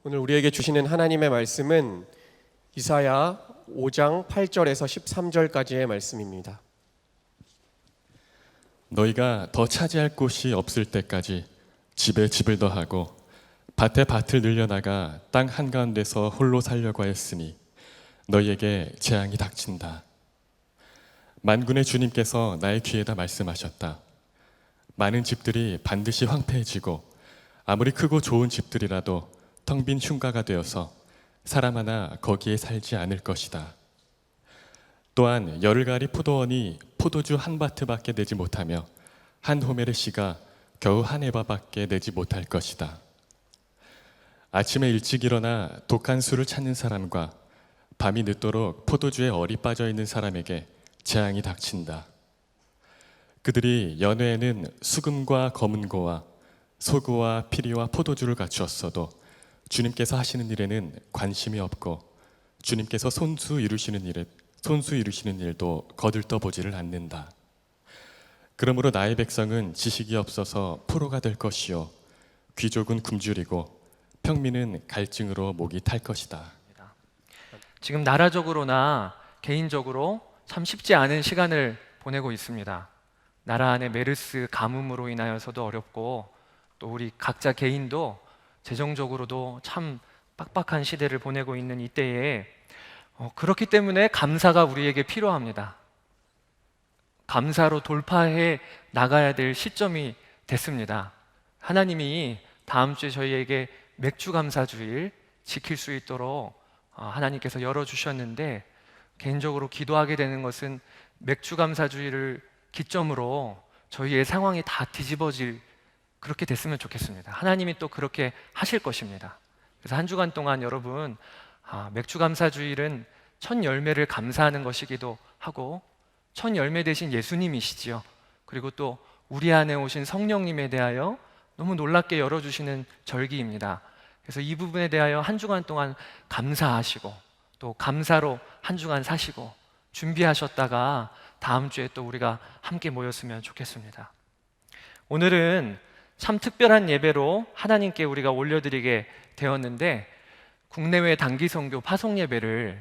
오늘 우리에게 주시는 하나님의 말씀은 이사야 5장 8절에서 13절까지의 말씀입니다. 너희가 더 차지할 곳이 없을 때까지 집에 집을 더하고 밭에 밭을 늘려나가 땅 한가운데서 홀로 살려고 했으니 너희에게 재앙이 닥친다. 만군의 주님께서 나의 귀에다 말씀하셨다. 많은 집들이 반드시 황폐해지고 아무리 크고 좋은 집들이라도 텅 빈 흉가가 되어서 사람 하나 거기에 살지 않을 것이다. 또한 열흘가리 포도원이 포도주 한 바트밖에 내지 못하며 한 호멜의 씨가 겨우 한 에바밖에 내지 못할 것이다. 아침에 일찍 일어나 독한 술을 찾는 사람과 밤이 늦도록 포도주에 얼이 빠져 있는 사람에게 재앙이 닥친다. 그들이 연회에는 수금과 검은고와 소고와 피리와 포도주를 갖추었어도 주님께서 하시는 일에는 관심이 없고 주님께서 손수 이루시는 일도 거들떠보지를 않는다. 그러므로 나의 백성은 지식이 없어서 포로가 될 것이요 귀족은 굶주리고 평민은 갈증으로 목이 탈 것이다. 지금 나라적으로나 개인적으로 참 쉽지 않은 시간을 보내고 있습니다. 나라 안에 메르스 가뭄으로 인하여서도 어렵고 또 우리 각자 개인도 재정적으로도 참 빡빡한 시대를 보내고 있는 이때에 그렇기 때문에 감사가 우리에게 필요합니다. 감사로 돌파해 나가야 될 시점이 됐습니다. 하나님이 다음 주에 저희에게 맥주 감사 주일 지킬 수 있도록 하나님께서 열어주셨는데, 개인적으로 기도하게 되는 것은 맥주 감사 주일을 기점으로 저희의 상황이 다 뒤집어질 그렇게 됐으면 좋겠습니다. 하나님이 또 그렇게 하실 것입니다. 그래서 한 주간 동안 여러분 맥주 감사 주일은 첫 열매를 감사하는 것이기도 하고 첫 열매 되신 예수님이시지요. 그리고 또 우리 안에 오신 성령님에 대하여 너무 놀랍게 열어주시는 절기입니다. 그래서 이 부분에 대하여 한 주간 동안 감사하시고 또 감사로 한 주간 사시고 준비하셨다가 다음 주에 또 우리가 함께 모였으면 좋겠습니다. 오늘은 참 특별한 예배로 하나님께 우리가 올려드리게 되었는데, 국내외 단기 선교 파송 예배를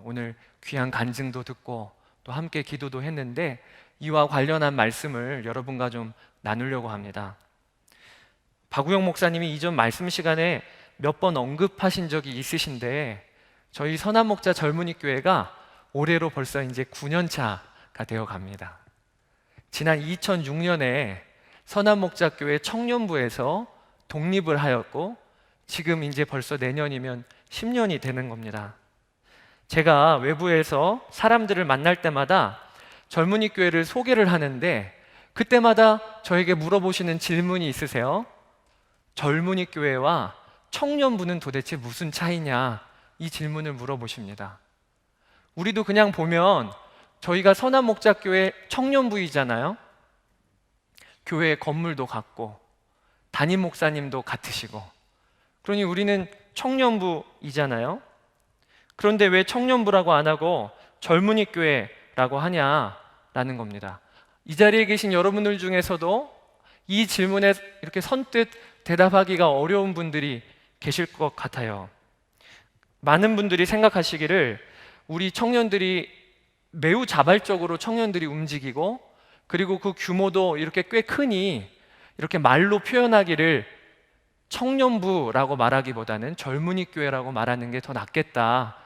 오늘 귀한 간증도 듣고 또 함께 기도도 했는데, 이와 관련한 말씀을 여러분과 좀 나누려고 합니다. 박우영 목사님이 이전 말씀 시간에 몇 번 언급하신 적이 있으신데, 저희 선한목자 젊은이 교회가 올해로 벌써 이제 9년 차가 되어 갑니다. 지난 2006년에 선한목자교회 청년부에서 독립을 하였고 지금 이제 벌써 내년이면 10년이 되는 겁니다. 제가 외부에서 사람들을 만날 때마다 젊은이 교회를 소개를 하는데 그때마다 저에게 물어보시는 질문이 있으세요? 젊은이 교회와 청년부는 도대체 무슨 차이냐? 이 질문을 물어보십니다. 우리도 그냥 보면 저희가 선한목자교회 청년부이잖아요. 교회 건물도 같고 담임 목사님도 같으시고, 그러니 우리는 청년부이잖아요. 그런데 왜 청년부라고 안 하고 젊은이 교회라고 하냐라는 겁니다. 이 자리에 계신 여러분들 중에서도 이 질문에 이렇게 선뜻 대답하기가 어려운 분들이 계실 것 같아요. 많은 분들이 생각하시기를 우리 청년들이 매우 자발적으로 청년들이 움직이고 그리고 그 규모도 이렇게 꽤 크니 이렇게 말로 표현하기를 청년부라고 말하기보다는 젊은이 교회라고 말하는 게 더 낫겠다,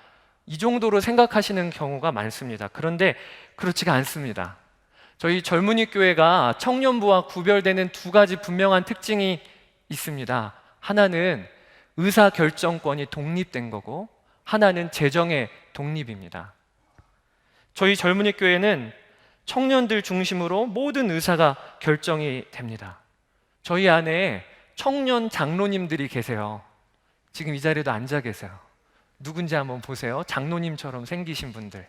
이 정도로 생각하시는 경우가 많습니다. 그런데 그렇지가 않습니다. 저희 젊은이 교회가 청년부와 구별되는 두 가지 분명한 특징이 있습니다. 하나는 의사결정권이 독립된 거고 하나는 재정의 독립입니다. 저희 젊은이 교회는 청년들 중심으로 모든 의사가 결정이 됩니다. 저희 안에 청년 장로님들이 계세요. 지금 이 자리에도 앉아 계세요. 누군지 한번 보세요. 장로님처럼 생기신 분들.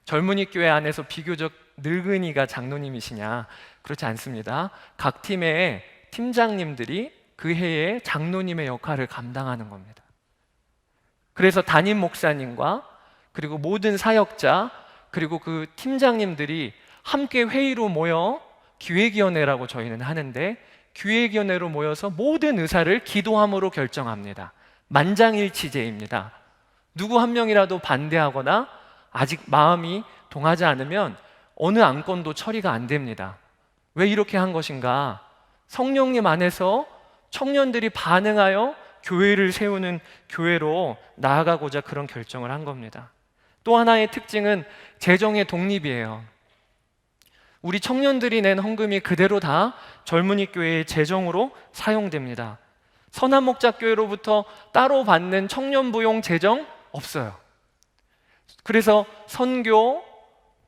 젊은이 교회 안에서 비교적 늙은이가 장로님이시냐? 그렇지 않습니다. 각 팀의 팀장님들이 그 해에 장로님의 역할을 감당하는 겁니다. 그래서 담임 목사님과 그리고 모든 사역자 그리고 그 팀장님들이 함께 회의로 모여 기획위원회라고 저희는 하는데, 기획위원회로 모여서 모든 의사를 기도함으로 결정합니다. 만장일치제입니다. 누구 한 명이라도 반대하거나 아직 마음이 동하지 않으면 어느 안건도 처리가 안 됩니다. 왜 이렇게 한 것인가? 성령님 안에서 청년들이 반응하여 교회를 세우는 교회로 나아가고자 그런 결정을 한 겁니다. 또 하나의 특징은 재정의 독립이에요. 우리 청년들이 낸 헌금이 그대로 다 젊은이 교회의 재정으로 사용됩니다. 선한목자교회로부터 따로 받는 청년부용 재정 없어요. 그래서 선교,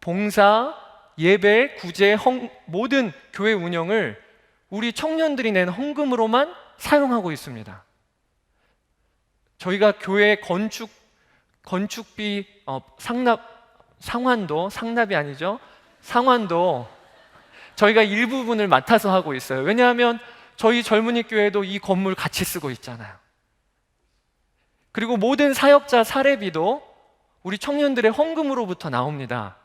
봉사, 예배, 구제, 모든 교회 운영을 우리 청년들이 낸 헌금으로만 사용하고 있습니다. 저희가 교회 건축비 상환도 저희가 일부분을 맡아서 하고 있어요. 왜냐하면 저희 젊은이 교회도 이 건물 같이 쓰고 있잖아요. 그리고 모든 사역자 사례비도 우리 청년들의 헌금으로부터 나옵니다.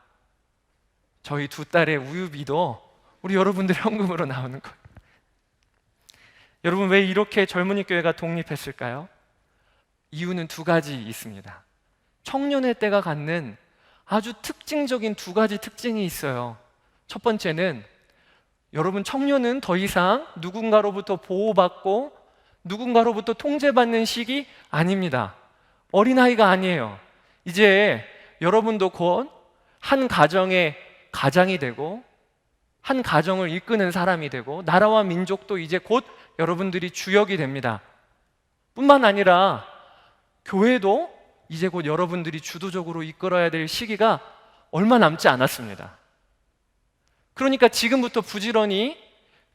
저희 두 딸의 우유비도 우리 여러분들의 헌금으로 나오는 거예요. 여러분, 왜 이렇게 젊은이 교회가 독립했을까요? 이유는 두 가지 있습니다. 청년의 때가 갖는 아주 특징적인 두 가지 특징이 있어요. 첫 번째는 여러분, 청년은 더 이상 누군가로부터 보호받고 누군가로부터 통제받는 시기 아닙니다. 어린아이가 아니에요. 이제 여러분도 곧 한 가정의 가장이 되고 한 가정을 이끄는 사람이 되고 나라와 민족도 이제 곧 여러분들이 주역이 됩니다. 뿐만 아니라 교회도 이제 곧 여러분들이 주도적으로 이끌어야 될 시기가 얼마 남지 않았습니다. 그러니까 지금부터 부지런히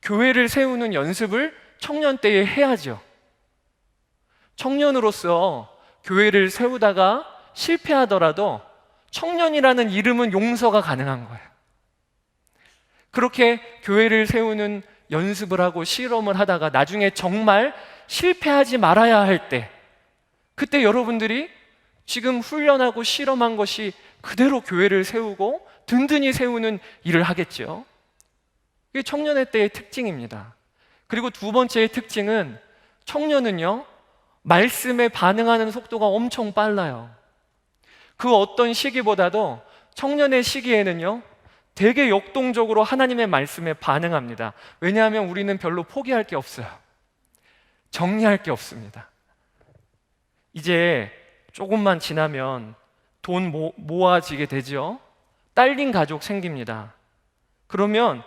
교회를 세우는 연습을 청년 때에 해야죠. 청년으로서 교회를 세우다가 실패하더라도 청년이라는 이름은 용서가 가능한 거예요. 그렇게 교회를 세우는 연습을 하고 실험을 하다가 나중에 정말 실패하지 말아야 할 때, 그때 여러분들이 지금 훈련하고 실험한 것이 그대로 교회를 세우고 든든히 세우는 일을 하겠죠. 이게 청년의 때의 특징입니다. 그리고 두 번째의 특징은 청년은요, 말씀에 반응하는 속도가 엄청 빨라요. 그 어떤 시기보다도 청년의 시기에는요, 되게 역동적으로 하나님의 말씀에 반응합니다. 왜냐하면 우리는 별로 포기할 게 없어요. 정리할 게 없습니다. 이제 조금만 지나면 돈 모아지게 되죠. 딸린 가족 생깁니다. 그러면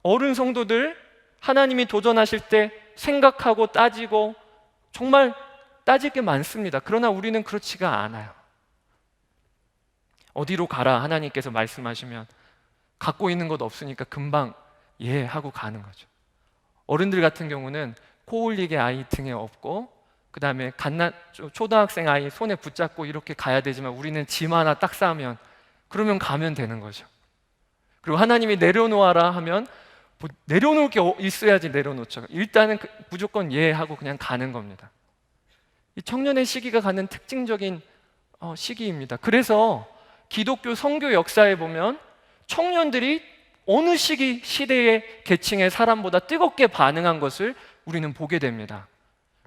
어른 성도들 하나님이 도전하실 때 생각하고 따지고 정말 따질 게 많습니다. 그러나 우리는 그렇지가 않아요. 어디로 가라 하나님께서 말씀하시면 갖고 있는 것 없으니까 금방 예 하고 가는 거죠. 어른들 같은 경우는 코 올리게 아이 등에 업고 그 다음에 초등학생 아이 손에 붙잡고 이렇게 가야 되지만 우리는 짐 하나 딱 싸면 그러면 가면 되는 거죠. 그리고 하나님이 내려놓아라 하면 뭐 내려놓을 게 있어야지 내려놓죠. 일단은 무조건 예 하고 그냥 가는 겁니다. 이 청년의 시기가 갖는 특징적인 시기입니다. 그래서 기독교 선교 역사에 보면 청년들이 어느 시대의 계층의 사람보다 뜨겁게 반응한 것을 우리는 보게 됩니다.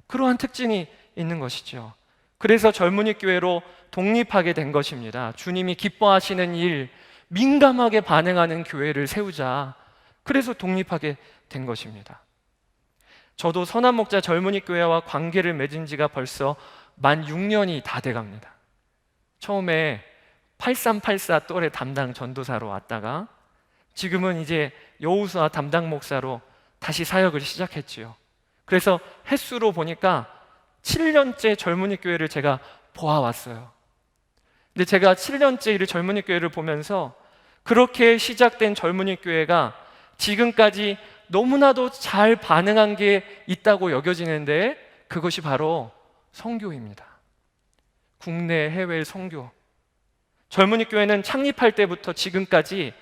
그러한 특징이 있는 것이죠. 그래서 젊은이 교회로 독립하게 된 것입니다. 주님이 기뻐하시는 일, 민감하게 반응하는 교회를 세우자. 그래서 독립하게 된 것입니다. 저도 선한목자 젊은이 교회와 관계를 맺은 지가 벌써 만 6년이 다 돼갑니다. 처음에 8384 또래 담당 전도사로 왔다가 지금은 이제 여우수아 담당 목사로 다시 사역을 시작했지요. 그래서 횟수로 보니까 7년째 젊은이 교회를 제가 보아왔어요. 근데 제가 7년째 이 젊은이 교회를 보면서 그렇게 시작된 젊은이 교회가 지금까지 너무나도 잘 반응한 게 있다고 여겨지는데 그것이 바로 선교입니다. 국내 해외 선교. 젊은이 교회는 창립할 때부터 지금까지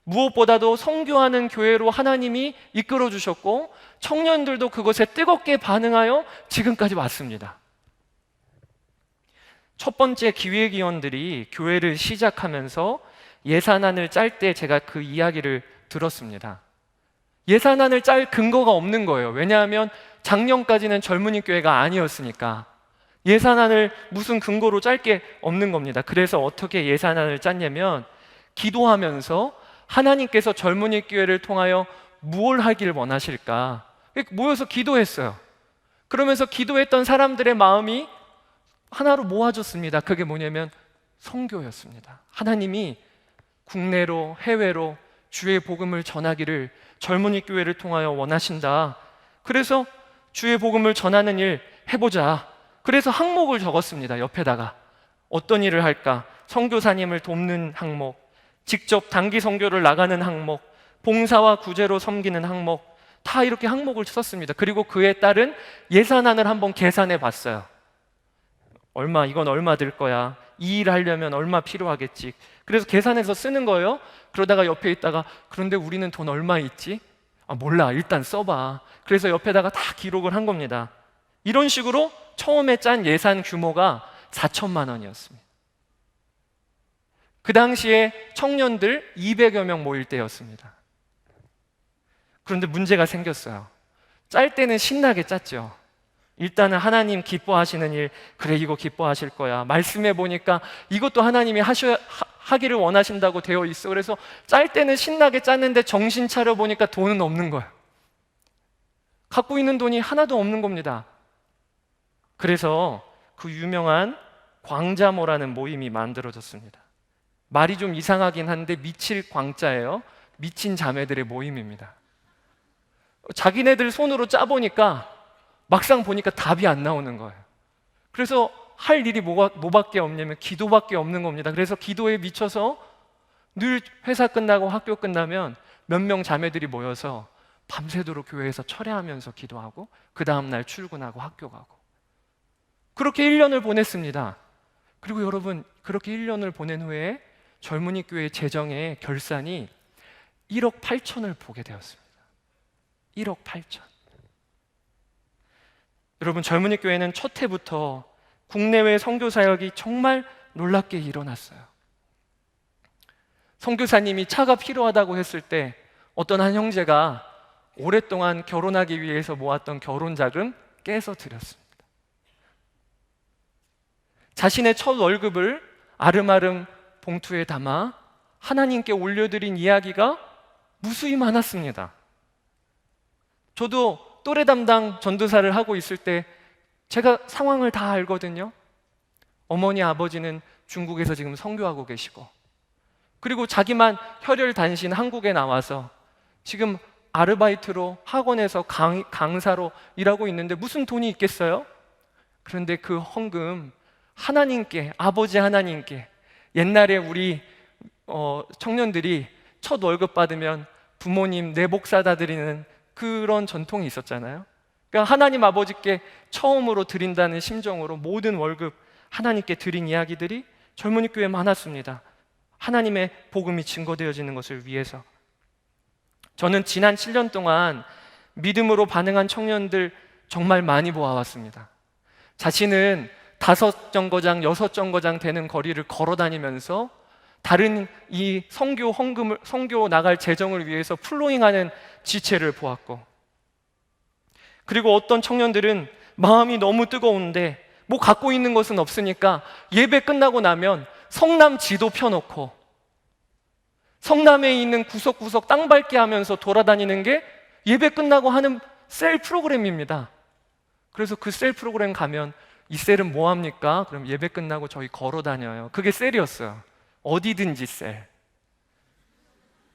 무엇보다도 선교하는 교회로 하나님이 이끌어 주셨고 청년들도 그것에 뜨겁게 반응하여 지금까지 왔습니다. 첫 번째 기획위원들이 교회를 시작하면서 예산안을 짤 때 제가 그 이야기를 들었습니다. 예산안을 짤 근거가 없는 거예요. 왜냐하면 작년까지는 젊은이 교회가 아니었으니까. 예산안을 무슨 근거로 짤 게 없는 겁니다. 그래서 어떻게 예산안을 짰냐면 기도하면서 하나님께서 젊은이 교회를 통하여 무엇을 하길 원하실까? 모여서 기도했어요. 그러면서 기도했던 사람들의 마음이 하나로 모아졌습니다. 그게 뭐냐면 선교였습니다. 하나님이 국내로 해외로 주의 복음을 전하기를 젊은이 교회를 통하여 원하신다. 그래서 주의 복음을 전하는 일 해보자. 그래서 항목을 적었습니다. 옆에다가 어떤 일을 할까? 선교사님을 돕는 항목, 직접 단기 선교를 나가는 항목, 봉사와 구제로 섬기는 항목, 다 이렇게 항목을 썼습니다. 그리고 그에 따른 예산안을 한번 계산해 봤어요. 이건 얼마 들 거야? 이 일 하려면 얼마 필요하겠지? 그래서 계산해서 쓰는 거예요. 그러다가 옆에 있다가 그런데 우리는 돈 얼마 있지? 몰라. 일단 써봐. 그래서 옆에다가 다 기록을 한 겁니다. 이런 식으로 처음에 짠 예산 규모가 4천만 원이었습니다. 그 당시에 청년들 200여 명 모일 때였습니다. 그런데 문제가 생겼어요. 짤 때는 신나게 짰죠. 일단은 하나님 기뻐하시는 일, 그래 이거 기뻐하실 거야. 말씀해 보니까 이것도 하나님이 하기를 원하신다고 되어 있어. 그래서 짤 때는 신나게 짰는데 정신 차려 보니까 돈은 없는 거예요. 갖고 있는 돈이 하나도 없는 겁니다. 그래서 그 유명한 광자모라는 모임이 만들어졌습니다. 말이 좀 이상하긴 한데 미칠 광자예요. 미친 자매들의 모임입니다. 자기네들 손으로 짜보니까 막상 보니까 답이 안 나오는 거예요. 그래서 할 일이 뭐밖에 없냐면 기도밖에 없는 겁니다. 그래서 기도에 미쳐서 늘 회사 끝나고 학교 끝나면 몇 명 자매들이 모여서 밤새도록 교회에서 철야하면서 기도하고 그 다음날 출근하고 학교 가고 그렇게 1년을 보냈습니다. 그리고 여러분 그렇게 1년을 보낸 후에 젊은이 교회 재정의 결산이 1억 8천을 보게 되었습니다. 1억 8천. 여러분 젊은이 교회는 첫 해부터 국내외 선교 사역이 정말 놀랍게 일어났어요. 선교사님이 차가 필요하다고 했을 때 어떤 한 형제가 오랫동안 결혼하기 위해서 모았던 결혼 자금 깨서 드렸습니다. 자신의 첫 월급을 아름아름 봉투에 담아 하나님께 올려드린 이야기가 무수히 많았습니다. 저도 또래 담당 전도사를 하고 있을 때 제가 상황을 다 알거든요. 어머니 아버지는 중국에서 지금 선교하고 계시고 그리고 자기만 혈혈단신 한국에 나와서 지금 아르바이트로 학원에서 강사로 일하고 있는데 무슨 돈이 있겠어요? 그런데 그 헌금 하나님께, 아버지 하나님께, 옛날에 우리 청년들이 첫 월급 받으면 부모님 내복 사다 드리는 그런 전통이 있었잖아요. 그러니까 하나님 아버지께 처음으로 드린다는 심정으로 모든 월급 하나님께 드린 이야기들이 젊은이 교회에 많았습니다. 하나님의 복음이 증거되어지는 것을 위해서. 저는 지난 7년 동안 믿음으로 반응한 청년들 정말 많이 보아왔습니다. 자신은 5정거장, 6정거장 되는 거리를 걸어 다니면서 다른 이 선교 나갈 재정을 위해서 플로잉하는 지체를 보았고, 그리고 어떤 청년들은 마음이 너무 뜨거운데 뭐 갖고 있는 것은 없으니까 예배 끝나고 나면 성남 지도 펴놓고 성남에 있는 구석구석 땅 밟기 하면서 돌아다니는 게 예배 끝나고 하는 셀 프로그램입니다. 그래서 그 셀 프로그램 가면 이 셀은 뭐 합니까? 그럼 예배 끝나고 저희 걸어 다녀요. 그게 셀이었어요. 어디든지 셀.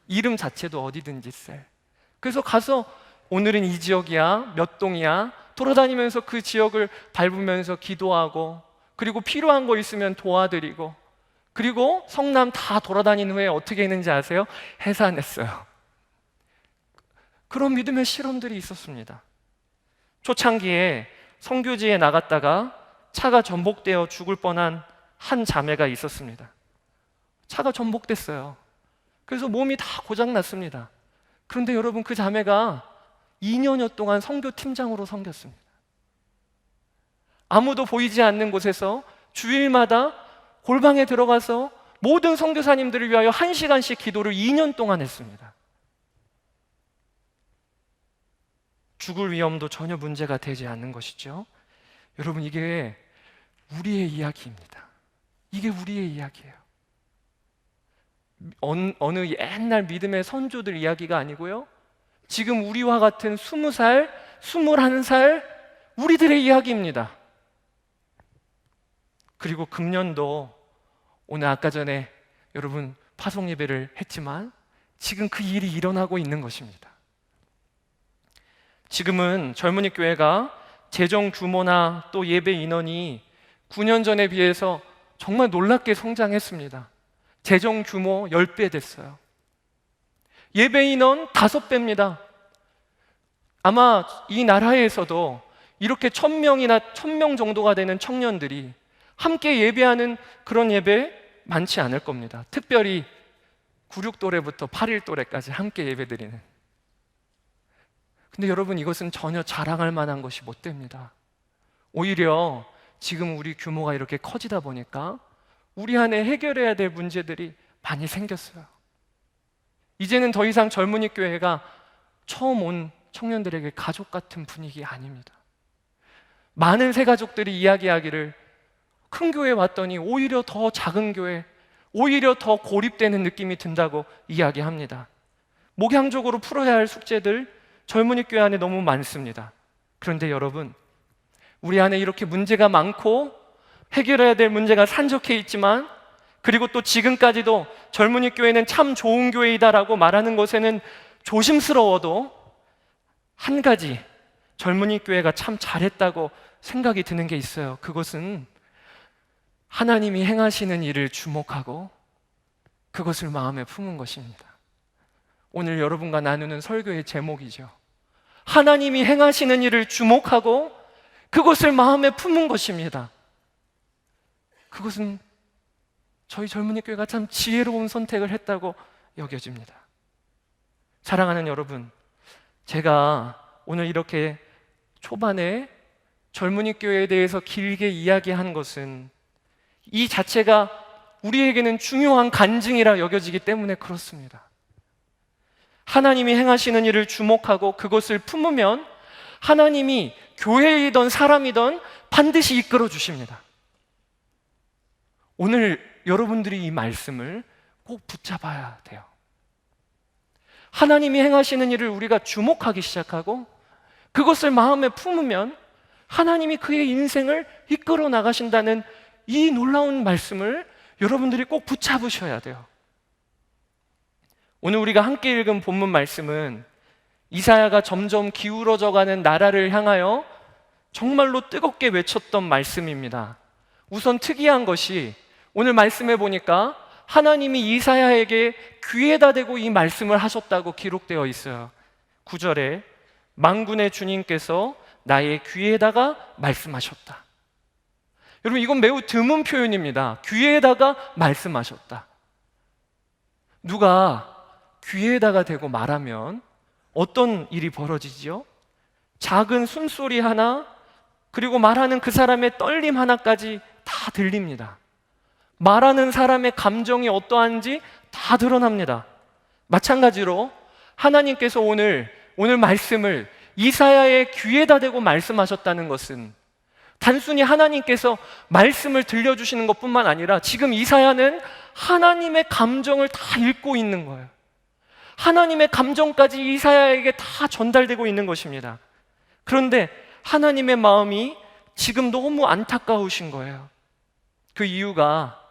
이름 자체도 어디든지 셀. 그래서 가서 오늘은 이 지역이야, 몇 동이야 돌아다니면서 그 지역을 밟으면서 기도하고, 그리고 필요한 거 있으면 도와드리고, 그리고 성남 다 돌아다닌 후에 어떻게 했는지 아세요? 해산했어요. 그런 믿음의 실험들이 있었습니다. 초창기에 선교지에 나갔다가 차가 전복되어 죽을 뻔한 한 자매가 있었습니다. 차가 전복됐어요. 그래서 몸이 다 고장났습니다. 그런데 여러분, 그 자매가 2년여 동안 선교팀장으로 섬겼습니다. 아무도 보이지 않는 곳에서 주일마다 골방에 들어가서 모든 선교사님들을 위하여 1시간씩 기도를 2년 동안 했습니다. 죽을 위험도 전혀 문제가 되지 않는 것이죠. 여러분, 이게 우리의 이야기입니다. 이게 우리의 이야기예요. 어느 옛날 믿음의 선조들 이야기가 아니고요. 지금 우리와 같은 20살, 21살 우리들의 이야기입니다. 그리고 금년도 오늘 아까 전에 여러분 파송 예배를 했지만 지금 그 일이 일어나고 있는 것입니다. 지금은 젊은이 교회가 재정 규모나 또 예배 인원이 9년 전에 비해서 정말 놀랍게 성장했습니다. 재정 규모 10배 됐어요. 예배 인원 5배입니다. 아마 이 나라에서도 이렇게 1000명이나 1000명 정도가 되는 청년들이 함께 예배하는 그런 예배 많지 않을 겁니다. 특별히 9, 6도래부터 8, 1도래까지 함께 예배드리는. 근데 여러분, 이것은 전혀 자랑할 만한 것이 못 됩니다. 오히려 지금 우리 규모가 이렇게 커지다 보니까 우리 안에 해결해야 될 문제들이 많이 생겼어요. 이제는 더 이상 젊은이 교회가 처음 온 청년들에게 가족 같은 분위기 아닙니다. 많은 새 가족들이 이야기하기를 큰 교회 왔더니 오히려 더 작은 교회, 오히려 더 고립되는 느낌이 든다고 이야기합니다. 목양적으로 풀어야 할 숙제들 젊은이 교회 안에 너무 많습니다. 그런데 여러분, 우리 안에 이렇게 문제가 많고 해결해야 될 문제가 산적해 있지만, 그리고 또 지금까지도 젊은이 교회는 참 좋은 교회이다라고 말하는 것에는 조심스러워도 한 가지 젊은이 교회가 참 잘했다고 생각이 드는 게 있어요. 그것은 하나님이 행하시는 일을 주목하고 그것을 마음에 품은 것입니다. 오늘 여러분과 나누는 설교의 제목이죠. 하나님이 행하시는 일을 주목하고 그것을 마음에 품은 것입니다. 그것은 저희 젊은이 교회가 참 지혜로운 선택을 했다고 여겨집니다. 사랑하는 여러분, 제가 오늘 이렇게 초반에 젊은이 교회에 대해서 길게 이야기한 것은 이 자체가 우리에게는 중요한 간증이라 여겨지기 때문에 그렇습니다. 하나님이 행하시는 일을 주목하고 그것을 품으면 하나님이 교회이든 사람이든 반드시 이끌어 주십니다. 오늘 여러분들이 이 말씀을 꼭 붙잡아야 돼요. 하나님이 행하시는 일을 우리가 주목하기 시작하고 그것을 마음에 품으면 하나님이 그의 인생을 이끌어 나가신다는 이 놀라운 말씀을 여러분들이 꼭 붙잡으셔야 돼요. 오늘 우리가 함께 읽은 본문 말씀은 이사야가 점점 기울어져가는 나라를 향하여 정말로 뜨겁게 외쳤던 말씀입니다. 우선 특이한 것이 오늘 말씀해 보니까 하나님이 이사야에게 귀에다 대고 이 말씀을 하셨다고 기록되어 있어요. 9절에 만군의 주님께서 나의 귀에다가 말씀하셨다. 여러분, 이건 매우 드문 표현입니다. 귀에다가 말씀하셨다. 누가 귀에다가 대고 말하면 어떤 일이 벌어지지요? 작은 숨소리 하나, 그리고 말하는 그 사람의 떨림 하나까지 다 들립니다. 말하는 사람의 감정이 어떠한지 다 드러납니다. 마찬가지로 하나님께서 오늘 말씀을 이사야의 귀에다 대고 말씀하셨다는 것은 단순히 하나님께서 말씀을 들려주시는 것뿐만 아니라 지금 이사야는 하나님의 감정을 다 읽고 있는 거예요. 하나님의 감정까지 이사야에게 다 전달되고 있는 것입니다. 그런데 하나님의 마음이 지금 너무 안타까우신 거예요. 그 이유가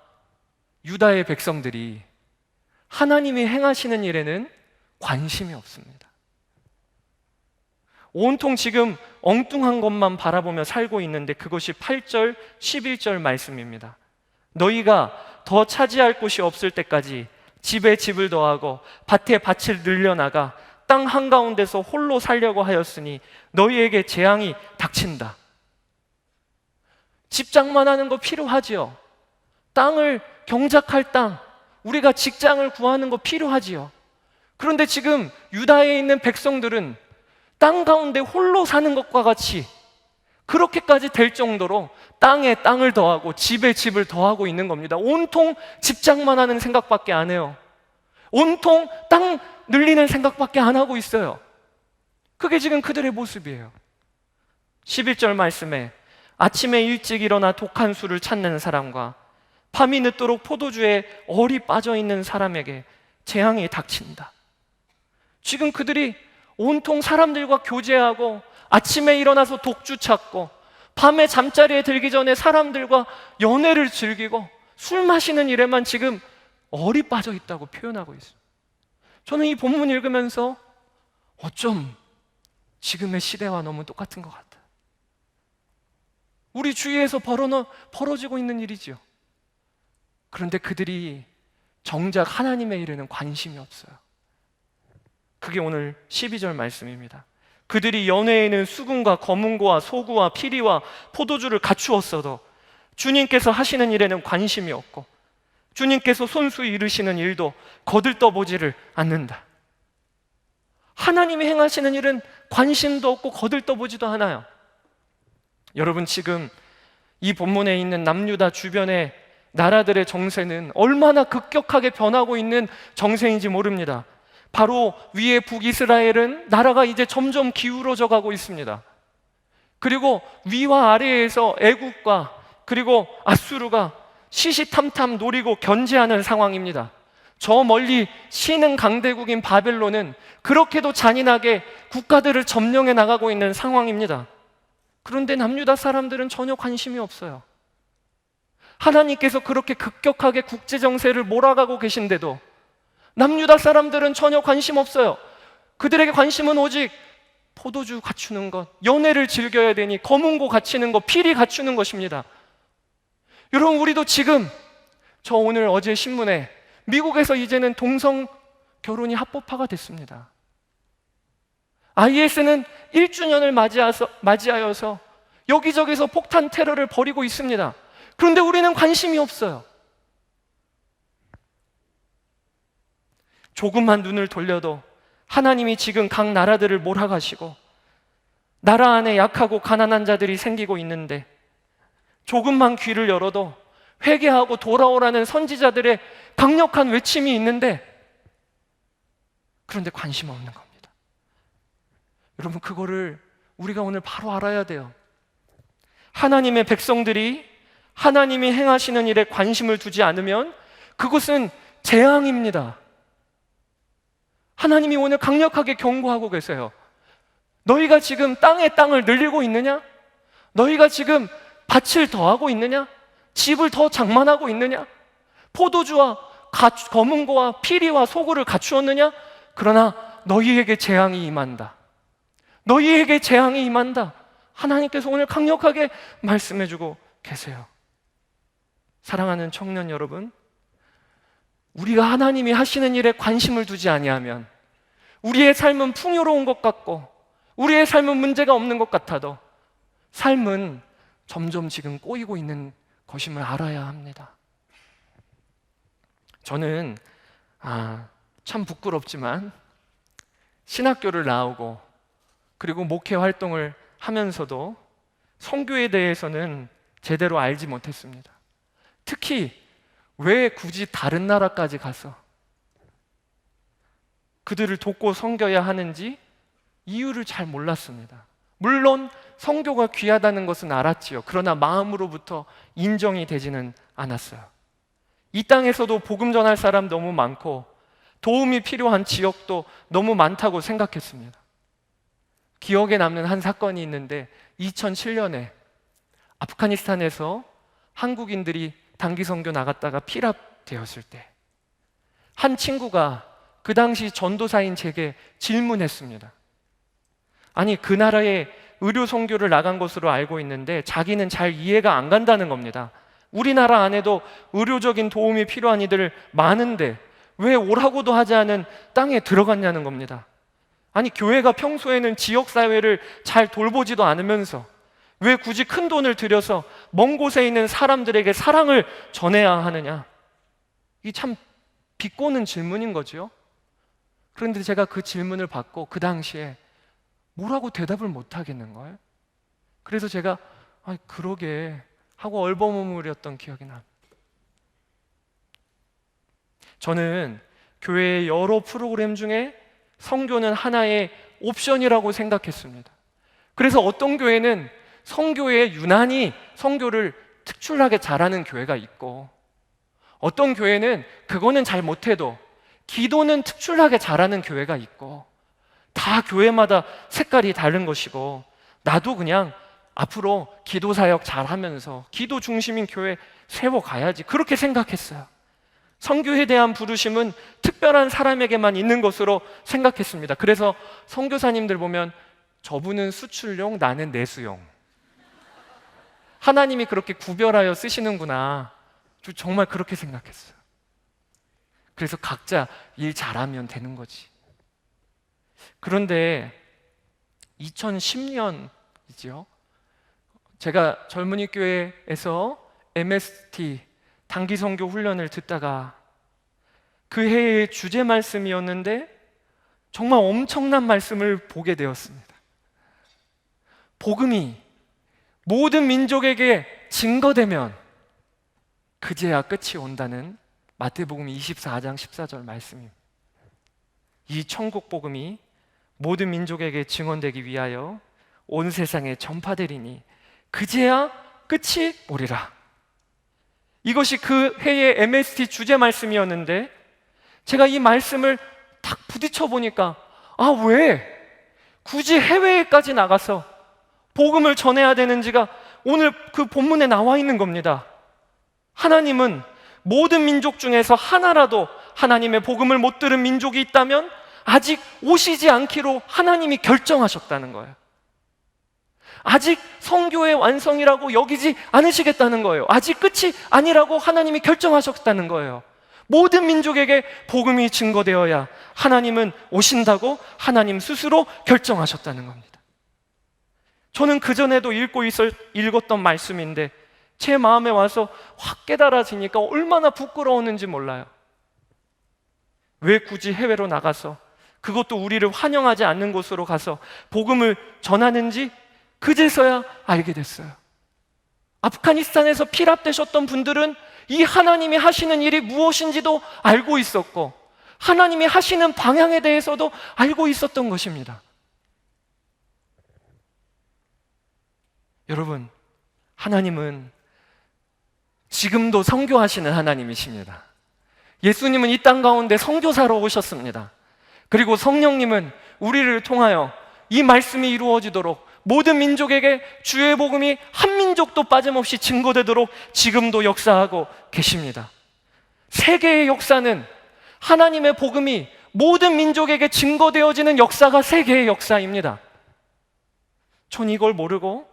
유다의 백성들이 하나님이 행하시는 일에는 관심이 없습니다. 온통 지금 엉뚱한 것만 바라보며 살고 있는데 그것이 8절, 11절 말씀입니다. 너희가 더 차지할 곳이 없을 때까지 집에 집을 더하고 밭에 밭을 늘려나가 땅 한가운데서 홀로 살려고 하였으니 너희에게 재앙이 닥친다. 집 장만하는 거 필요하지요. 땅을 경작할 땅, 우리가 직장을 구하는 거 필요하지요. 그런데 지금 유다에 있는 백성들은 땅 가운데 홀로 사는 것과 같이 그렇게까지 될 정도로 땅에 땅을 더하고 집에 집을 더하고 있는 겁니다. 온통 집장만 하는 생각밖에 안 해요. 온통 땅 늘리는 생각밖에 안 하고 있어요. 그게 지금 그들의 모습이에요. 11절 말씀에 아침에 일찍 일어나 독한 술을 찾는 사람과 밤이 늦도록 포도주에 얼이 빠져 있는 사람에게 재앙이 닥친다. 지금 그들이 온통 사람들과 교제하고 아침에 일어나서 독주 찾고 밤에 잠자리에 들기 전에 사람들과 연애를 즐기고 술 마시는 일에만 지금 얼이 빠져 있다고 표현하고 있어요. 저는 이 본문 읽으면서 어쩜 지금의 시대와 너무 똑같은 것 같아요. 우리 주위에서 벌어지고 있는 일이지요. 그런데 그들이 정작 하나님의 일에는 관심이 없어요. 그게 오늘 12절 말씀입니다. 그들이 연회에는 수금과 검은고와 소구와 피리와 포도주를 갖추었어도 주님께서 하시는 일에는 관심이 없고 주님께서 손수 이루시는 일도 거들떠보지를 않는다. 하나님이 행하시는 일은 관심도 없고 거들떠보지도 않아요. 여러분, 지금 이 본문에 있는 남유다 주변의 나라들의 정세는 얼마나 급격하게 변하고 있는 정세인지 모릅니다. 바로 위에 북이스라엘은 나라가 이제 점점 기울어져 가고 있습니다. 그리고 위와 아래에서 애국과 그리고 아수르가 시시탐탐 노리고 견제하는 상황입니다. 저 멀리 신흥 강대국인 바벨론은 그렇게도 잔인하게 국가들을 점령해 나가고 있는 상황입니다. 그런데 남유다 사람들은 전혀 관심이 없어요. 하나님께서 그렇게 급격하게 국제 정세를 몰아가고 계신데도 남유다 사람들은 전혀 관심 없어요. 그들에게 관심은 오직 포도주 갖추는 것, 연애를 즐겨야 되니 검은고 갖추는 것, 피리 갖추는 것입니다. 여러분, 우리도 지금 저 오늘 어제 신문에 미국에서 이제는 동성 결혼이 합법화가 됐습니다. IS는 1주년을 맞이하여서 여기저기서 폭탄 테러를 벌이고 있습니다. 그런데 우리는 관심이 없어요. 조금만 눈을 돌려도 하나님이 지금 각 나라들을 몰아가시고 나라 안에 약하고 가난한 자들이 생기고 있는데 조금만 귀를 열어도 회개하고 돌아오라는 선지자들의 강력한 외침이 있는데 그런데 관심 없는 겁니다. 여러분, 그거를 우리가 오늘 바로 알아야 돼요. 하나님의 백성들이 하나님이 행하시는 일에 관심을 두지 않으면 그것은 재앙입니다. 하나님이 오늘 강력하게 경고하고 계세요. 너희가 지금 땅에 땅을 늘리고 있느냐? 너희가 지금 밭을 더하고 있느냐? 집을 더 장만하고 있느냐? 포도주와 검은고와 피리와 소구를 갖추었느냐? 그러나 너희에게 재앙이 임한다. 너희에게 재앙이 임한다. 하나님께서 오늘 강력하게 말씀해주고 계세요. 사랑하는 청년 여러분, 우리가 하나님이 하시는 일에 관심을 두지 아니하면 우리의 삶은 풍요로운 것 같고 우리의 삶은 문제가 없는 것 같아도 삶은 점점 지금 꼬이고 있는 것임을 알아야 합니다. 저는 참 부끄럽지만 신학교를 나오고 그리고 목회 활동을 하면서도 선교에 대해서는 제대로 알지 못했습니다. 특히 왜 굳이 다른 나라까지 가서 그들을 돕고 섬겨야 하는지 이유를 잘 몰랐습니다. 물론 선교가 귀하다는 것은 알았지요. 그러나 마음으로부터 인정이 되지는 않았어요. 이 땅에서도 복음 전할 사람 너무 많고 도움이 필요한 지역도 너무 많다고 생각했습니다. 기억에 남는 한 사건이 있는데 2007년에 아프가니스탄에서 한국인들이 단기 선교 나갔다가 피랍되었을 때 한 친구가 그 당시 전도사인 제게 질문했습니다. 아니, 그 나라에 의료 선교를 나간 것으로 알고 있는데 자기는 잘 이해가 안 간다는 겁니다. 우리나라 안에도 의료적인 도움이 필요한 이들 많은데 왜 오라고도 하지 않은 땅에 들어갔냐는 겁니다. 아니, 교회가 평소에는 지역사회를 잘 돌보지도 않으면서 왜 굳이 큰 돈을 들여서 먼 곳에 있는 사람들에게 사랑을 전해야 하느냐? 이 참 비꼬는 질문인 거죠. 그런데 제가 그 질문을 받고 그 당시에 뭐라고 대답을 못 하겠는 거예요. 그래서 제가 그러게 하고 얼버무렸던 기억이 납니다. 저는 교회의 여러 프로그램 중에 선교는 하나의 옵션이라고 생각했습니다. 그래서 어떤 교회는 선교에 유난히 선교를 특출나게 잘하는 교회가 있고, 어떤 교회는 그거는 잘 못해도 기도는 특출나게 잘하는 교회가 있고, 다 교회마다 색깔이 다른 것이고, 나도 그냥 앞으로 기도 사역 잘하면서 기도 중심인 교회 세워가야지, 그렇게 생각했어요. 선교에 대한 부르심은 특별한 사람에게만 있는 것으로 생각했습니다. 그래서 선교사님들 보면 저분은 수출용, 나는 내수용. 하나님이 그렇게 구별하여 쓰시는구나. 정말 그렇게 생각했어요. 그래서 각자 일 잘하면 되는 거지. 그런데 2010년이죠. 제가 젊은이 교회에서 MST 단기 선교 훈련을 듣다가 그 해의 주제 말씀이었는데 정말 엄청난 말씀을 보게 되었습니다. 복음이 모든 민족에게 증거되면 그제야 끝이 온다는 마태복음 24장 14절 말씀입니다. 이 천국 복음이 모든 민족에게 증언되기 위하여 온 세상에 전파되리니 그제야 끝이 오리라. 이것이 그 해의 MST 주제 말씀이었는데, 제가 이 말씀을 딱 부딪혀 보니까 왜 굳이 해외에까지 나가서 복음을 전해야 되는지가 오늘 그 본문에 나와 있는 겁니다. 하나님은 모든 민족 중에서 하나라도 하나님의 복음을 못 들은 민족이 있다면 아직 오시지 않기로 하나님이 결정하셨다는 거예요. 아직 선교의 완성이라고 여기지 않으시겠다는 거예요. 아직 끝이 아니라고 하나님이 결정하셨다는 거예요. 모든 민족에게 복음이 증거되어야 하나님은 오신다고 하나님 스스로 결정하셨다는 겁니다. 저는 그전에도 읽었던 말씀인데 제 마음에 와서 확 깨달아지니까 얼마나 부끄러웠는지 몰라요. 왜 굳이 해외로 나가서, 그것도 우리를 환영하지 않는 곳으로 가서 복음을 전하는지 그제서야 알게 됐어요. 아프가니스탄에서 피랍되셨던 분들은 이 하나님이 하시는 일이 무엇인지도 알고 있었고, 하나님이 하시는 방향에 대해서도 알고 있었던 것입니다. 여러분, 하나님은 지금도 선교하시는 하나님이십니다. 예수님은 이 땅 가운데 선교사로 오셨습니다. 그리고 성령님은 우리를 통하여 이 말씀이 이루어지도록 모든 민족에게 주의 복음이 한 민족도 빠짐없이 증거되도록 지금도 역사하고 계십니다. 세계의 역사는 하나님의 복음이 모든 민족에게 증거되어지는 역사가 세계의 역사입니다. 전 이걸 모르고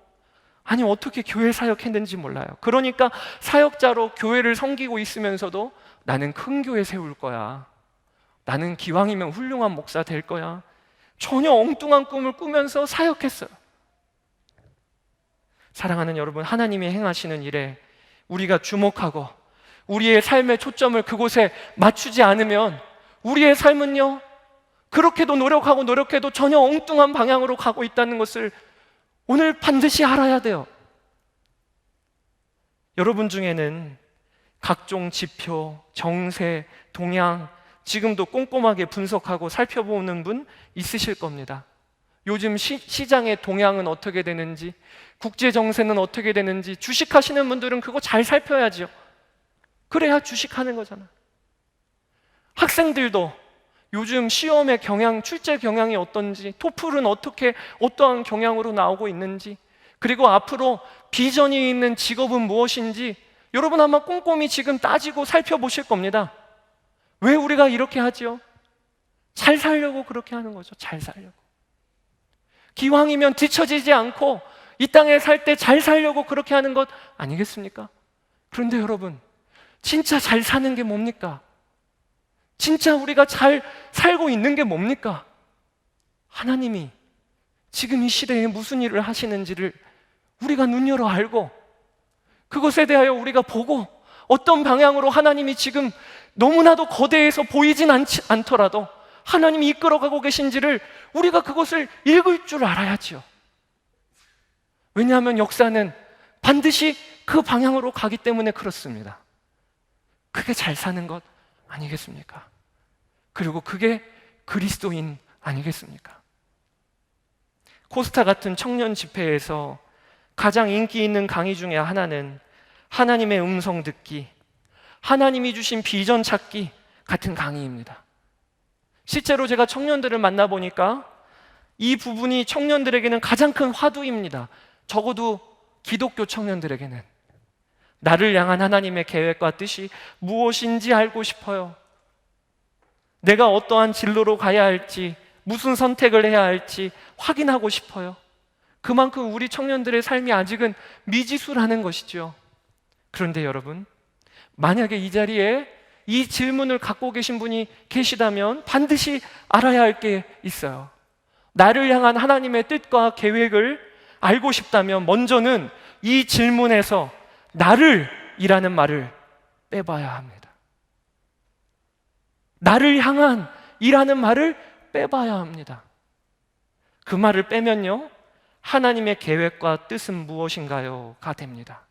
어떻게 교회 사역했는지 몰라요. 그러니까 사역자로 교회를 섬기고 있으면서도 나는 큰 교회 세울 거야, 나는 기왕이면 훌륭한 목사 될 거야, 전혀 엉뚱한 꿈을 꾸면서 사역했어요. 사랑하는 여러분, 하나님이 행하시는 일에 우리가 주목하고 우리의 삶의 초점을 그곳에 맞추지 않으면 우리의 삶은요, 그렇게도 노력해도 전혀 엉뚱한 방향으로 가고 있다는 것을 오늘 반드시 알아야 돼요. 여러분 중에는 각종 지표, 정세, 동향 지금도 꼼꼼하게 분석하고 살펴보는 분 있으실 겁니다. 요즘 시장의 동향은 어떻게 되는지, 국제 정세는 어떻게 되는지, 주식하시는 분들은 그거 잘 살펴야죠. 그래야 주식하는 거잖아. 학생들도 요즘 시험의 경향, 출제 경향이 어떤지, 토플은 어떠한 경향으로 나오고 있는지, 그리고 앞으로 비전이 있는 직업은 무엇인지 여러분 아마 꼼꼼히 지금 따지고 살펴보실 겁니다. 왜 우리가 이렇게 하죠? 잘 살려고 그렇게 하는 거죠. 잘 살려고. 기왕이면 뒤처지지 않고 이 땅에 살 때 잘 살려고 그렇게 하는 것 아니겠습니까? 그런데 여러분, 진짜 잘 사는 게 뭡니까? 진짜 우리가 잘 살고 있는 게 뭡니까? 하나님이 지금 이 시대에 무슨 일을 하시는지를 우리가 눈여겨 알고, 그것에 대하여 우리가 보고, 어떤 방향으로 하나님이 지금 너무나도 거대해서 보이진 않더라도 하나님이 이끌어가고 계신지를 우리가 그것을 읽을 줄 알아야지요. 왜냐하면 역사는 반드시 그 방향으로 가기 때문에 그렇습니다. 그게 잘 사는 것 아니겠습니까? 그리고 그게 그리스도인 아니겠습니까? 코스타 같은 청년 집회에서 가장 인기 있는 강의 중에 하나는 하나님의 음성 듣기, 하나님이 주신 비전 찾기 같은 강의입니다. 실제로 제가 청년들을 만나보니까 이 부분이 청년들에게는 가장 큰 화두입니다. 적어도 기독교 청년들에게는. 나를 향한 하나님의 계획과 뜻이 무엇인지 알고 싶어요. 내가 어떠한 진로로 가야 할지, 무슨 선택을 해야 할지 확인하고 싶어요. 그만큼 우리 청년들의 삶이 아직은 미지수라는 것이죠. 그런데 여러분, 만약에 이 자리에 이 질문을 갖고 계신 분이 계시다면 반드시 알아야 할 게 있어요. 나를 향한 하나님의 뜻과 계획을 알고 싶다면 먼저는 이 질문에서 나를 이라는 말을 빼봐야 합니다. 나를 향한 이라는 말을 빼봐야 합니다. 그 말을 빼면요, 하나님의 계획과 뜻은 무엇인가요? 가 됩니다.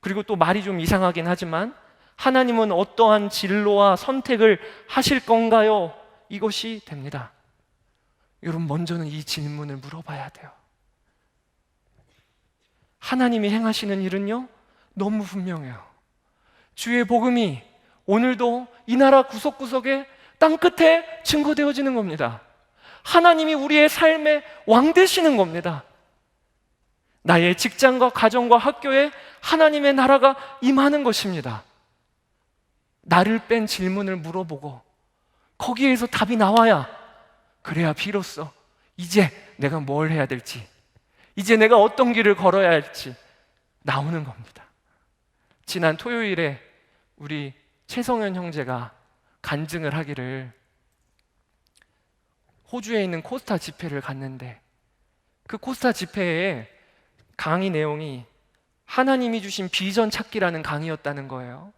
그리고 또 말이 좀 이상하긴 하지만 하나님은 어떠한 진로와 선택을 하실 건가요? 이것이 됩니다. 여러분, 먼저는 이 질문을 물어봐야 돼요. 하나님이 행하시는 일은요, 너무 분명해요. 주의 복음이 오늘도 이 나라 구석구석에 땅끝에 증거되어지는 겁니다. 하나님이 우리의 삶의 왕 되시는 겁니다. 나의 직장과 가정과 학교에 하나님의 나라가 임하는 것입니다. 나를 뺀 질문을 물어보고 거기에서 답이 나와야, 그래야 비로소 이제 내가 뭘 해야 될지, 이제 내가 어떤 길을 걸어야 할지 나오는 겁니다. 지난 토요일에 우리 최성현 형제가 간증을 하기를, 호주에 있는 코스타 집회를 갔는데 그 코스타 집회에 강의 내용이 하나님이 주신 비전 찾기라는 강의였다는 거예요.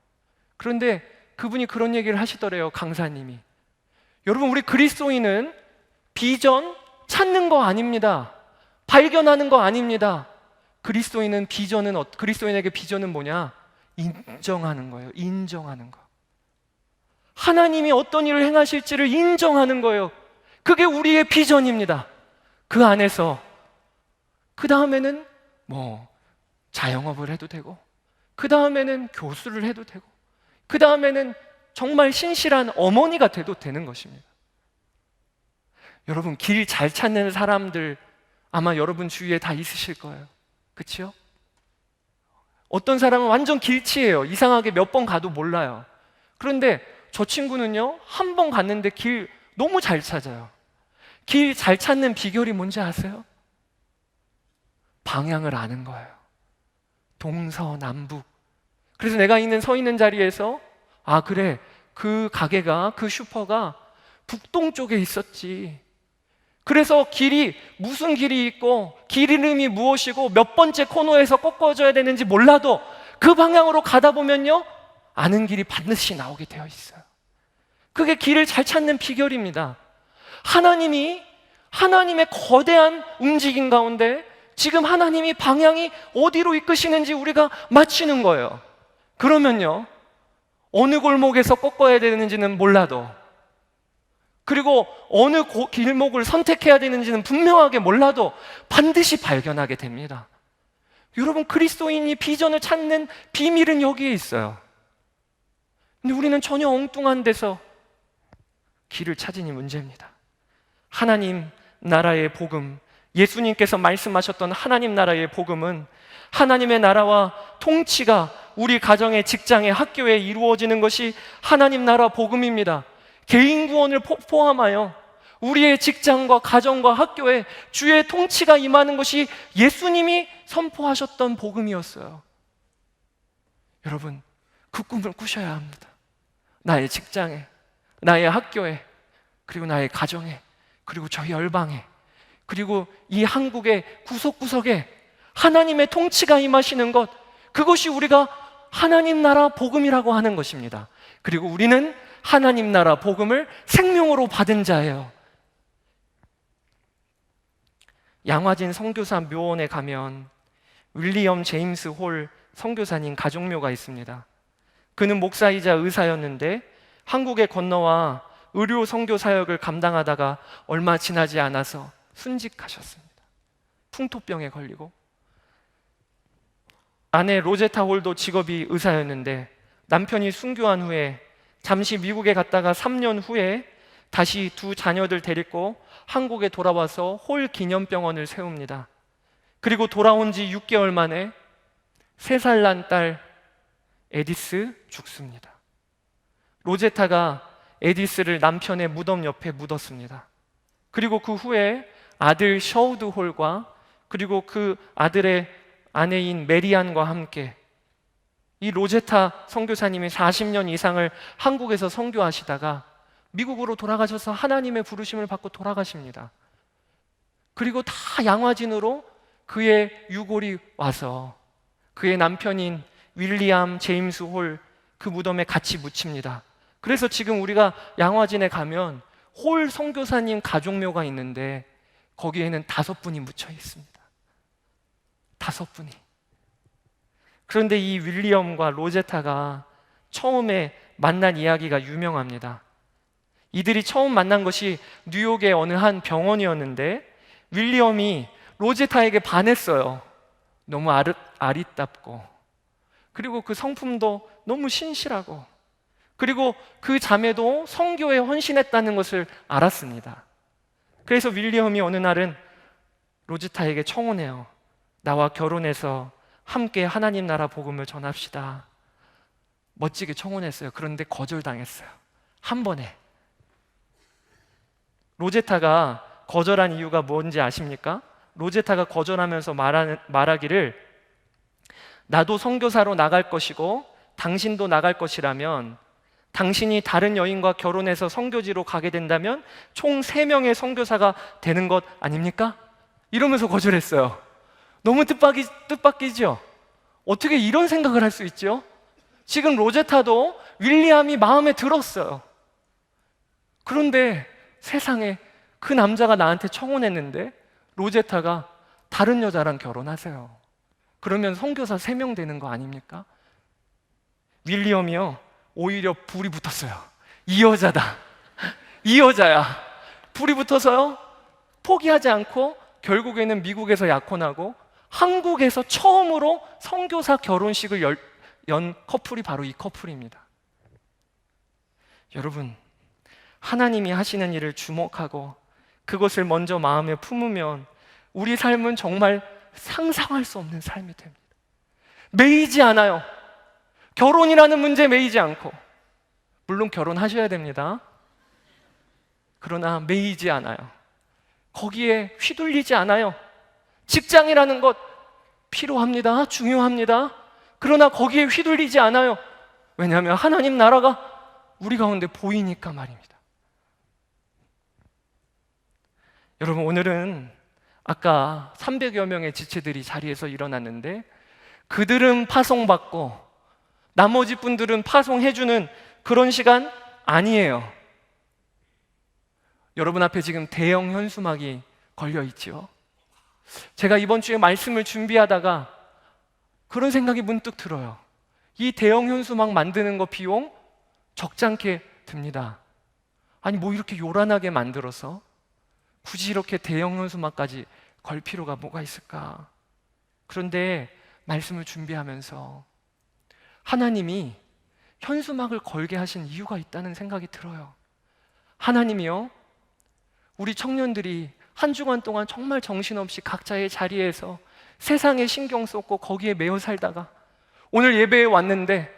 그런데 그분이 그런 얘기를 하시더래요, 강사님이. 여러분, 우리 그리스도인은 비전 찾는 거 아닙니다. 발견하는 거 아닙니다. 그리스도인에게 비전은 뭐냐? 인정하는 거예요. 인정하는 거. 하나님이 어떤 일을 행하실지를 인정하는 거예요. 그게 우리의 비전입니다. 그 안에서 그 다음에는 자영업을 해도 되고, 그 다음에는 교수를 해도 되고, 그 다음에는 정말 신실한 어머니가 돼도 되는 것입니다. 여러분, 길 잘 찾는 사람들 아마 여러분 주위에 다 있으실 거예요. 그렇죠? 어떤 사람은 완전 길치예요. 이상하게 몇 번 가도 몰라요. 그런데 저 친구는요, 한 번 갔는데 길 너무 잘 찾아요. 길 잘 찾는 비결이 뭔지 아세요? 방향을 아는 거예요. 동서남북. 그래서 내가 서 있는 자리에서, 아 그래, 그 가게가, 그 슈퍼가 북동쪽에 있었지. 그래서 무슨 길이 있고 길 이름이 무엇이고 몇 번째 코너에서 꺾어줘야 되는지 몰라도 그 방향으로 가다 보면요, 아는 길이 반드시 나오게 되어 있어요. 그게 길을 잘 찾는 비결입니다. 하나님의 거대한 움직임 가운데 지금 하나님이 방향이 어디로 이끄시는지 우리가 맞추는 거예요. 그러면요, 어느 골목에서 꺾어야 되는지는 몰라도, 그리고 어느 길목을 선택해야 되는지는 분명하게 몰라도 반드시 발견하게 됩니다. 여러분, 그리스도인이 비전을 찾는 비밀은 여기에 있어요. 근데 우리는 전혀 엉뚱한 데서 길을 찾으니 문제입니다. 하나님 나라의 복음, 예수님께서 말씀하셨던 하나님 나라의 복음은 하나님의 나라와 통치가 우리 가정의, 직장의, 학교에 이루어지는 것이 하나님 나라 복음입니다. 개인 구원을 포함하여 우리의 직장과 가정과 학교에 주의 통치가 임하는 것이 예수님이 선포하셨던 복음이었어요. 여러분, 그 꿈을 꾸셔야 합니다. 나의 직장에, 나의 학교에, 그리고 나의 가정에, 그리고 저희 열방에, 그리고 이 한국의 구석구석에 하나님의 통치가 임하시는 것, 그것이 우리가 하나님 나라 복음이라고 하는 것입니다. 그리고 우리는 하나님 나라 복음을 생명으로 받은 자예요. 양화진 선교사 묘원에 가면 윌리엄 제임스 홀 선교사님 가족묘가 있습니다. 그는 목사이자 의사였는데 한국에 건너와 의료 선교 사역을 감당하다가 얼마 지나지 않아서 순직하셨습니다. 풍토병에 걸리고 아내 로제타 홀도 직업이 의사였는데 남편이 순교한 후에 잠시 미국에 갔다가 3년 후에 다시 두 자녀들 데리고 한국에 돌아와서 홀 기념병원을 세웁니다. 그리고 돌아온 지 6개월 만에 3살 난 딸 에디스 죽습니다. 로제타가 에디스를 남편의 무덤 옆에 묻었습니다. 그리고 그 후에 아들 셔우드 홀과 그리고 그 아들의 아내인 메리안과 함께 이 로제타 선교사님이 40년 이상을 한국에서 선교하시다가 미국으로 돌아가셔서 하나님의 부르심을 받고 돌아가십니다. 그리고 다 양화진으로 그의 유골이 와서 그의 남편인 윌리엄 제임스 홀 그 무덤에 같이 묻힙니다. 그래서 지금 우리가 양화진에 가면 홀 선교사님 가족묘가 있는데 거기에는 5분이 묻혀 있습니다. 5분이. 그런데 이 윌리엄과 로제타가 처음에 만난 이야기가 유명합니다. 이들이 처음 만난 것이 뉴욕의 어느 한 병원이었는데 윌리엄이 로제타에게 반했어요. 너무 아리답고 그리고 그 성품도 너무 신실하고 그리고 그 자매도 선교에 헌신했다는 것을 알았습니다. 그래서 윌리엄이 어느 날은 로제타에게 청혼해요. 나와 결혼해서 함께 하나님 나라 복음을 전합시다. 멋지게 청혼했어요. 그런데 거절당했어요. 한 번에. 로제타가 거절한 이유가 뭔지 아십니까? 로제타가 거절하면서 말하기를 나도 선교사로 나갈 것이고 당신도 나갈 것이라면 당신이 다른 여인과 결혼해서 선교지로 가게 된다면 총 3명의 선교사가 되는 것 아닙니까? 이러면서 거절했어요. 너무 뜻밖이죠? 어떻게 이런 생각을 할 수 있죠? 지금 로제타도 윌리엄이 마음에 들었어요. 그런데 세상에 그 남자가 나한테 청혼했는데 로제타가 다른 여자랑 결혼하세요. 그러면 선교사 3명 되는 거 아닙니까? 윌리엄이요 오히려 불이 붙었어요. 이 여자다. 이 여자야. 불이 붙어서요 포기하지 않고 결국에는 미국에서 약혼하고 한국에서 처음으로 선교사 결혼식을 연 커플이 바로 이 커플입니다. 여러분, 하나님이 하시는 일을 주목하고 그것을 먼저 마음에 품으면 우리 삶은 정말 상상할 수 없는 삶이 됩니다. 매이지 않아요. 결혼이라는 문제에 매이지 않고, 물론 결혼하셔야 됩니다. 그러나 매이지 않아요. 거기에 휘둘리지 않아요. 직장이라는 것 필요합니다. 중요합니다. 그러나 거기에 휘둘리지 않아요. 왜냐하면 하나님 나라가 우리 가운데 보이니까 말입니다. 여러분, 오늘은 아까 300여 명의 지체들이 자리에서 일어났는데 그들은 파송받고 나머지 분들은 파송해주는 그런 시간 아니에요. 여러분 앞에 지금 대형 현수막이 걸려 있죠. 제가 이번 주에 말씀을 준비하다가 그런 생각이 문득 들어요. 이 대형 현수막 만드는 거 비용 적잖게 듭니다. 아니 뭐 이렇게 요란하게 만들어서 굳이 이렇게 대형 현수막까지 걸 필요가 뭐가 있을까? 그런데 말씀을 준비하면서 하나님이 현수막을 걸게 하신 이유가 있다는 생각이 들어요. 하나님이요, 우리 청년들이 한 주간 동안 정말 정신없이 각자의 자리에서 세상에 신경 쏟고 거기에 매여 살다가 오늘 예배에 왔는데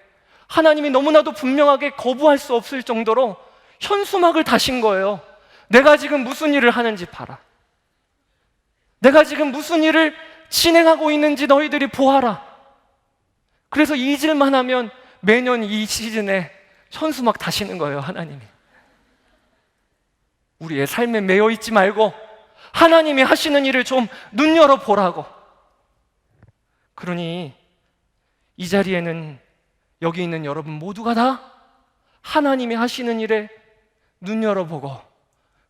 하나님이 너무나도 분명하게 거부할 수 없을 정도로 현수막을 다신 거예요. 내가 지금 무슨 일을 하는지 봐라. 내가 지금 무슨 일을 진행하고 있는지 너희들이 보아라. 그래서 잊을만 하면 매년 이 시즌에 현수막 다시는 거예요, 하나님이. 우리의 삶에 매여 있지 말고 하나님이 하시는 일을 좀 눈 열어보라고. 그러니 이 자리에는 여기 있는 여러분 모두가 다 하나님이 하시는 일에 눈 열어보고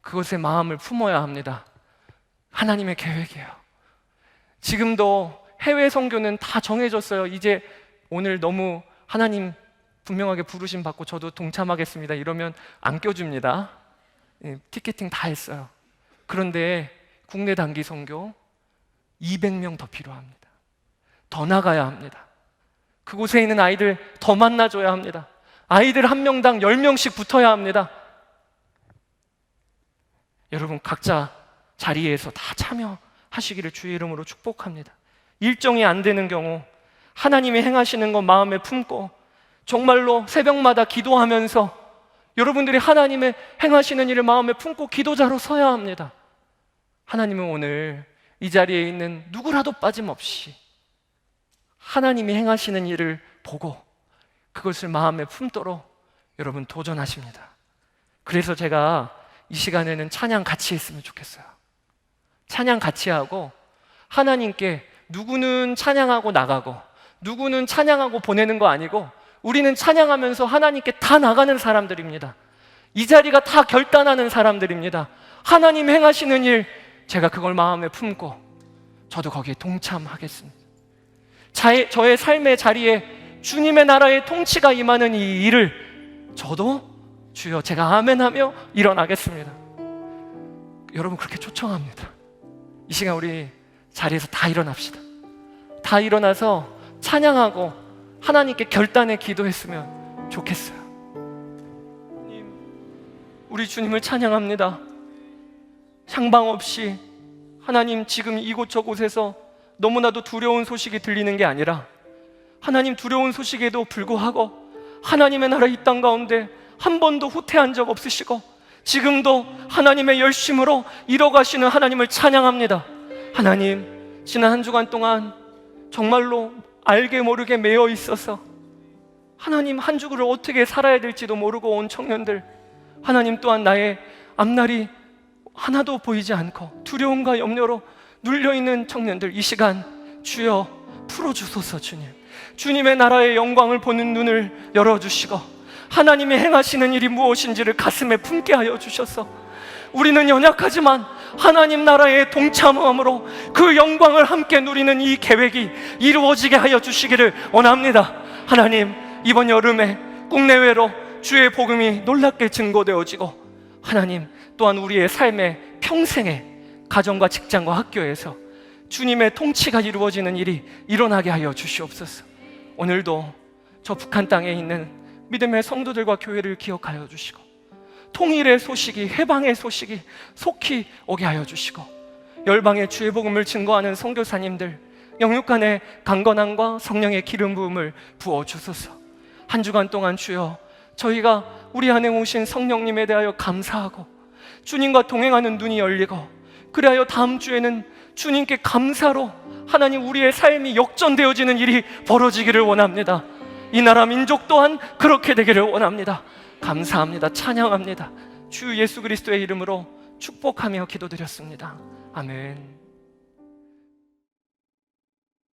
그것에 마음을 품어야 합니다. 하나님의 계획이에요. 지금도 해외 선교는 다 정해졌어요. 이제 오늘 너무 하나님 분명하게 부르심 받고 저도 동참하겠습니다 이러면 안 껴줍니다. 티켓팅 다 했어요. 그런데 국내 단기 선교 200명 더 필요합니다. 더 나가야 합니다. 그곳에 있는 아이들 더 만나줘야 합니다. 아이들 한 명당 10명씩 붙어야 합니다. 여러분 각자 자리에서 다 참여하시기를 주의 이름으로 축복합니다. 일정이 안 되는 경우 하나님이 행하시는 것 마음에 품고 정말로 새벽마다 기도하면서 여러분들이 하나님의 행하시는 일을 마음에 품고 기도자로 서야 합니다. 하나님은 오늘 이 자리에 있는 누구라도 빠짐없이 하나님이 행하시는 일을 보고 그것을 마음에 품도록 여러분 도전하십니다. 그래서 제가 이 시간에는 찬양 같이 했으면 좋겠어요. 찬양 같이 하고 하나님께 누구는 찬양하고 나가고 누구는 찬양하고 보내는 거 아니고 우리는 찬양하면서 하나님께 다 나가는 사람들입니다. 이 자리가 다 결단하는 사람들입니다. 하나님 행하시는 일 제가 그걸 마음에 품고 저도 거기에 동참하겠습니다. 저의 삶의 자리에 주님의 나라의 통치가 임하는 이 일을 저도 주여 제가 아멘하며 일어나겠습니다. 여러분 그렇게 초청합니다. 이 시간 우리 자리에서 다 일어납시다. 다 일어나서 찬양하고 하나님께 결단의 기도했으면 좋겠어요. 주님, 우리 주님을 찬양합니다. 향방 없이 하나님 지금 이곳저곳에서 너무나도 두려운 소식이 들리는 게 아니라 하나님 두려운 소식에도 불구하고 하나님의 나라 이 땅 가운데 한 번도 후퇴한 적 없으시고 지금도 하나님의 열심으로 이뤄가시는 하나님을 찬양합니다. 하나님, 지난 한 주간 동안 정말로 알게 모르게 매여 있어서 하나님 한 주를 어떻게 살아야 될지도 모르고 온 청년들, 하나님 또한 나의 앞날이 하나도 보이지 않고 두려움과 염려로 눌려있는 청년들, 이 시간 주여 풀어주소서. 주님, 주님의 나라의 영광을 보는 눈을 열어주시고 하나님이 행하시는 일이 무엇인지를 가슴에 품게 하여 주셔서 우리는 연약하지만 하나님 나라의 동참함으로 그 영광을 함께 누리는 이 계획이 이루어지게 하여 주시기를 원합니다. 하나님, 이번 여름에 국내외로 주의 복음이 놀랍게 증거되어지고 하나님 또한 우리의 삶의 평생에 가정과 직장과 학교에서 주님의 통치가 이루어지는 일이 일어나게 하여 주시옵소서. 오늘도 저 북한 땅에 있는 믿음의 성도들과 교회를 기억하여 주시고 통일의 소식이, 해방의 소식이 속히 오게 하여 주시고 열방의 주의 복음을 증거하는 선교사님들 영육간의 강건함과 성령의 기름 부음을 부어 주소서. 한 주간 동안 주여 저희가 우리 안에 오신 성령님에 대하여 감사하고 주님과 동행하는 눈이 열리고 그리하여 다음 주에는 주님께 감사로 하나님 우리의 삶이 역전되어지는 일이 벌어지기를 원합니다. 이 나라 민족 또한 그렇게 되기를 원합니다. 감사합니다. 찬양합니다. 주 예수 그리스도의 이름으로 축복하며 기도드렸습니다. 아멘.